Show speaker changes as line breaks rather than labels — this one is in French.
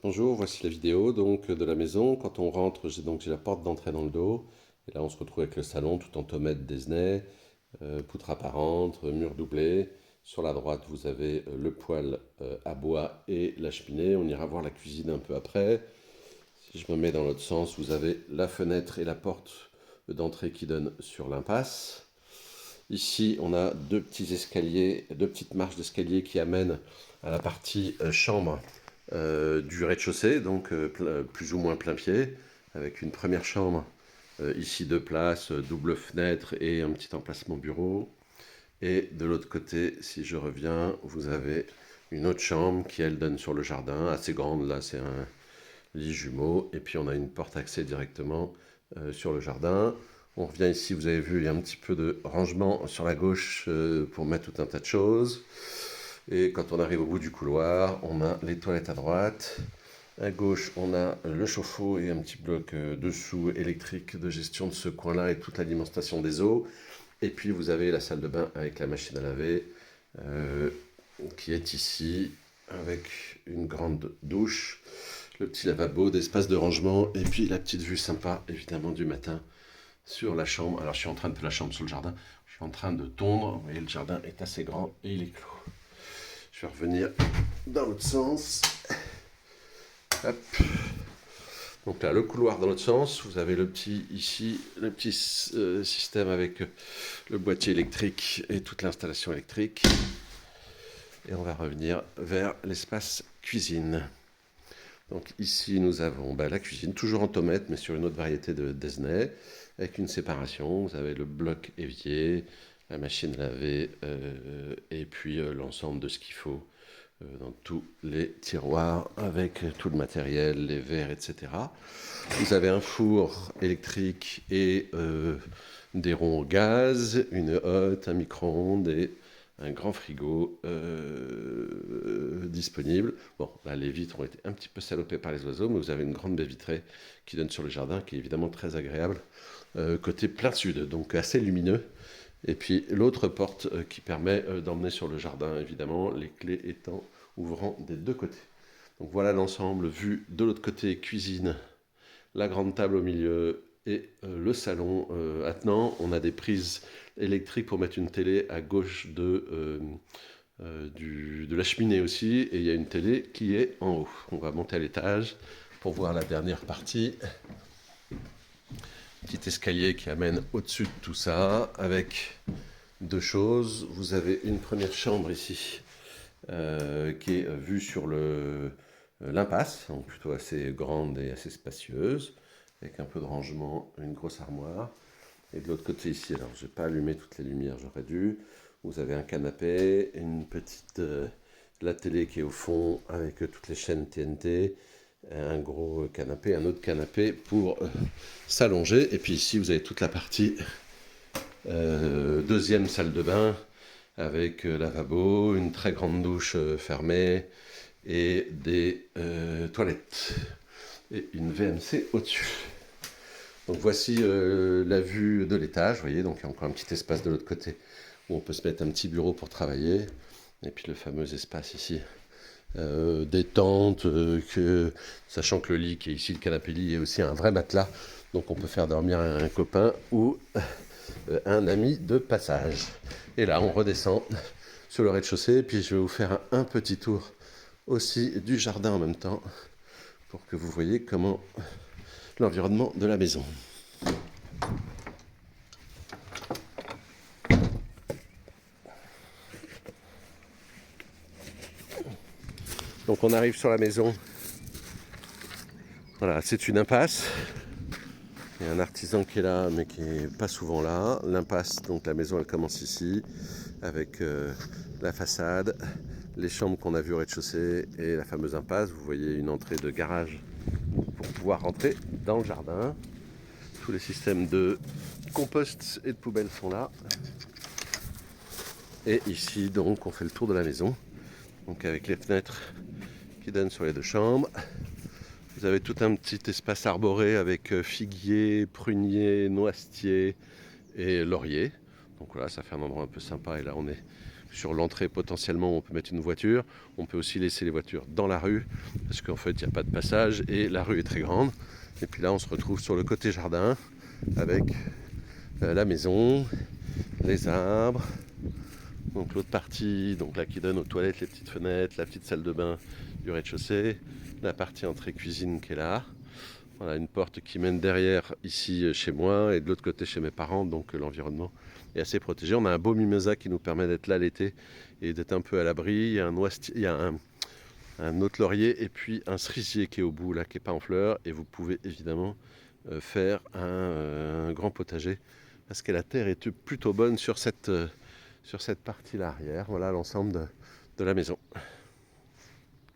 Bonjour, voici la vidéo de la maison. Quand on rentre, j'ai la porte d'entrée dans le dos. Et là, on se retrouve avec le salon tout en tomates Disney, poutre apparente, mur doublé. Sur la droite, vous avez le poêle à bois et la cheminée. On ira voir la cuisine un peu après. Si je me mets dans l'autre sens, vous avez la fenêtre et la porte d'entrée qui donnent sur l'impasse. Ici, on a deux petits escaliers, deux petites marches d'escalier qui amènent à la partie chambre du rez-de-chaussée, donc plus ou moins plein pied, avec une première chambre, ici deux places, double fenêtre et un petit emplacement bureau. Et de l'autre côté, si je reviens, vous avez une autre chambre qui, elle, donne sur le jardin, assez grande, là c'est un lit jumeau, et puis on a une porte accès directement sur le jardin. On revient ici, vous avez vu, il y a un petit peu de rangement sur la gauche pour mettre tout un tas de choses. Et quand on arrive au bout du couloir, on a les toilettes à droite. À gauche, on a le chauffe-eau et un petit bloc dessous électrique de gestion de ce coin-là et toute l'alimentation des eaux. Et puis vous avez la salle de bain avec la machine à laver euh, qui est ici avec une grande douche, le petit lavabo, d'espace de rangement et puis la petite vue sympa évidemment du matin sur la chambre. Alors je suis en train de faire la chambre sur le jardin, je suis en train de tondre, vous voyez le jardin est assez grand et il est clos. Je vais revenir dans l'autre sens. Hop. Donc là, le couloir dans l'autre sens, vous avez le petit ici, le petit système avec le boîtier électrique et toute l'installation électrique. Et on va revenir vers l'espace cuisine. Donc ici, nous avons la cuisine, toujours en tomate, mais sur une autre variété de Disney, avec une séparation. Vous avez le bloc évier, la machine à laver, et puis l'ensemble de ce qu'il faut dans tous les tiroirs, avec tout le matériel, les verres, etc. Vous avez un four électrique et des ronds au gaz, une hotte, un micro-ondes et un grand frigo disponible. Bon, là, les vitres ont été un petit peu salopées par les oiseaux, mais vous avez une grande baie vitrée qui donne sur le jardin, qui est évidemment très agréable, côté plein sud, donc assez lumineux. Et puis l'autre porte qui permet d'emmener sur le jardin, évidemment, les clés étant ouvrant des deux côtés. Donc voilà l'ensemble vu de l'autre côté, cuisine, la grande table au milieu et le salon attenant. On a des prises électriques pour mettre une télé à gauche de la cheminée aussi, et il y a une télé qui est en haut. On va monter à l'étage pour voir la dernière partie. Petit escalier qui amène au-dessus de tout ça, avec deux choses. Vous avez une première chambre ici, qui est vue sur l'impasse, donc plutôt assez grande et assez spacieuse, avec un peu de rangement, une grosse armoire. Et de l'autre côté ici, alors je n'ai pas allumé toutes les lumières, j'aurais dû. Vous avez un canapé, une petite la télé qui est au fond avec toutes les chaînes TNT, un gros canapé, un autre canapé pour s'allonger. Et puis ici, vous avez toute la partie deuxième salle de bain avec lavabo, une très grande douche fermée et des toilettes et une VMC au-dessus. Donc voici la vue de l'étage, vous voyez, donc il y a encore un petit espace de l'autre côté où on peut se mettre un petit bureau pour travailler. Et puis le fameux espace ici, détente, sachant que le lit qui est ici, le canapé lit, est aussi un vrai matelas. Donc on peut faire dormir un copain ou un ami de passage. Et là, on redescend sur le rez-de-chaussée. Et puis je vais vous faire un petit tour aussi du jardin en même temps pour que vous voyez comment l'environnement de la maison. Donc on arrive sur la maison. Voilà, c'est une impasse. Il y a un artisan qui est là, mais qui n'est pas souvent là. L'impasse, donc la maison, elle commence ici, avec la façade, les chambres qu'on a vues au rez-de-chaussée et la fameuse impasse. Vous voyez une entrée de garage pour pouvoir rentrer dans le jardin. Tous les systèmes de compost et de poubelle sont là. Et ici, donc, on fait le tour de la maison, donc avec les fenêtres qui donnent sur les deux chambres. Vous avez tout un petit espace arboré avec figuier, prunier, noisetier et laurier. Donc voilà, ça fait un endroit un peu sympa. Et là, on est sur l'entrée potentiellement on peut mettre une voiture. On peut aussi laisser les voitures dans la rue parce qu'en fait il n'y a pas de passage et la rue est très grande. Et puis là on se retrouve sur le côté jardin avec la maison, les arbres. Donc l'autre partie, donc là qui donne aux toilettes, les petites fenêtres, la petite salle de bain du rez-de-chaussée, la partie entrée cuisine qui est là. Voilà, une porte qui mène derrière ici chez moi et de l'autre côté chez mes parents, donc l'environnement est assez protégé. On a un beau mimosa qui nous permet d'être là l'été et d'être un peu à l'abri. Il y a un autre laurier et puis un cerisier qui est au bout là, qui n'est pas en fleurs. Et vous pouvez évidemment faire un grand potager parce que la terre est plutôt bonne sur cette partie là arrière. Voilà l'ensemble de la maison.